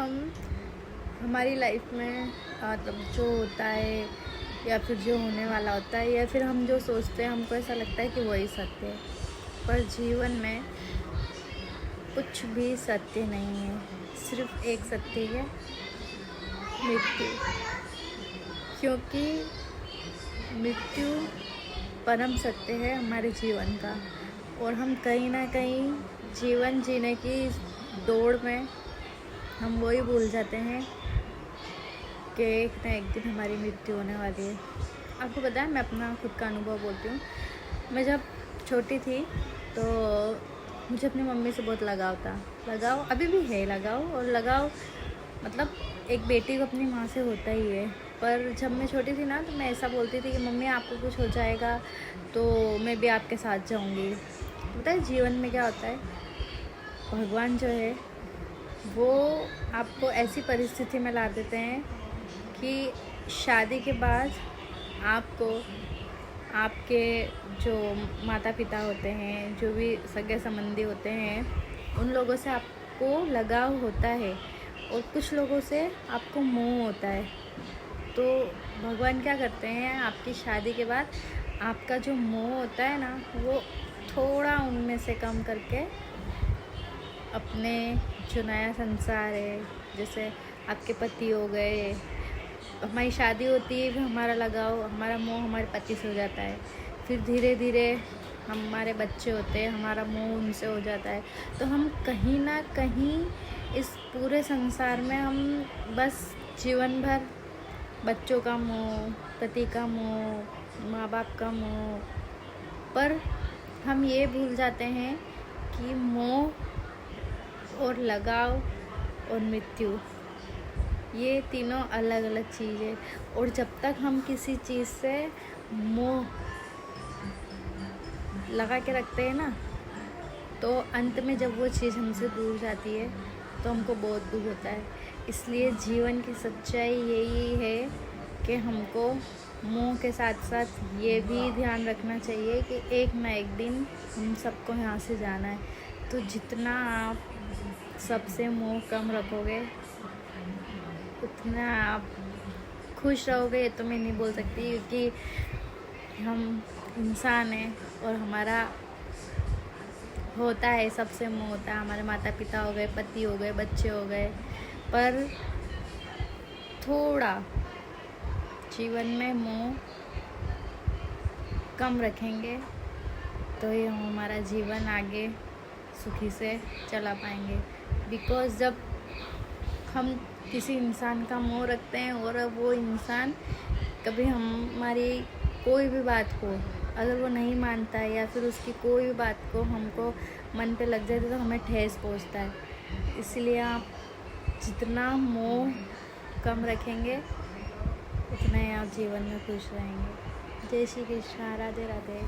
हम हमारी लाइफ में मतलब जो होता है या फिर जो होने वाला होता है या फिर हम जो सोचते हैं हमको ऐसा लगता है कि वही सत्य है, पर जीवन में कुछ भी सत्य नहीं है। सिर्फ एक सत्य है, मृत्यु। क्योंकि मृत्यु परम सत्य है हमारे जीवन का, और हम कहीं ना कहीं जीवन जीने की दौड़ में हम वही भूल जाते हैं कि एक ना एक दिन हमारी मृत्यु होने वाली है। आपको पता है, मैं अपना खुद का अनुभव बोलती हूँ। मैं जब छोटी थी तो मुझे अपनी मम्मी से बहुत लगाव अभी भी है, लगाव मतलब एक बेटी को अपनी माँ से होता ही है। पर जब मैं छोटी थी ना, तो मैं ऐसा बोलती थी कि मम्मी आपको कुछ हो जाएगा तो मैं भी आपके साथ जाऊँगी। पता है जीवन में क्या होता है, भगवान जो है वो आपको ऐसी परिस्थिति में ला देते हैं कि शादी के बाद आपको आपके जो माता पिता होते हैं, जो भी सगे संबंधी होते हैं, उन लोगों से आपको लगाव होता है और कुछ लोगों से आपको मोह होता है। तो भगवान क्या करते हैं, आपकी शादी के बाद आपका जो मोह होता है ना, वो थोड़ा उनमें से कम करके अपने जो नया संसार है, जैसे आपके पति हो गए, हमारी शादी होती है, फिर हमारा लगाव, हमारा मोह हमारे पति से हो जाता है। फिर धीरे धीरे हमारे बच्चे होते हैं, हमारा मोह उनसे हो जाता है। तो हम कहीं ना कहीं इस पूरे संसार में हम बस जीवन भर बच्चों का मोह, पति का मोह, माँ बाप का मोह, पर हम ये भूल जाते हैं कि मोह और लगाव और मृत्यु ये तीनों अलग अलग चीज़ है। और जब तक हम किसी चीज़ से मोह लगा के रखते हैं ना, तो अंत में जब वो चीज़ हमसे दूर जाती है तो हमको बहुत दुख होता है। इसलिए जीवन की सच्चाई यही है कि हमको मोह के साथ साथ ये भी ध्यान रखना चाहिए कि एक ना एक दिन हम सबको यहाँ से जाना है। तो जितना आप सबसे मोह कम रखोगे उतना आप खुश रहोगे। ये तो मैं नहीं बोल सकती, क्योंकि हम इंसान हैं और हमारा होता है, सबसे मोह होता है। हमारे माता पिता हो गए, पति हो गए, बच्चे हो गए, पर थोड़ा जीवन में मोह कम रखेंगे तो ये हमारा जीवन आगे सुखी से चला पाएंगे। बिकॉज़ जब हम किसी इंसान का मोह रखते हैं और वो इंसान कभी हमारी कोई भी बात को अगर वो नहीं मानता है या फिर उसकी कोई भी बात को हमको मन पे लग जाती है तो हमें ठेस पहुंचता है। इसलिए आप जितना मोह कम रखेंगे उतना ही आप जीवन में खुश रहेंगे। जय श्री कृष्णा, राधे राधे।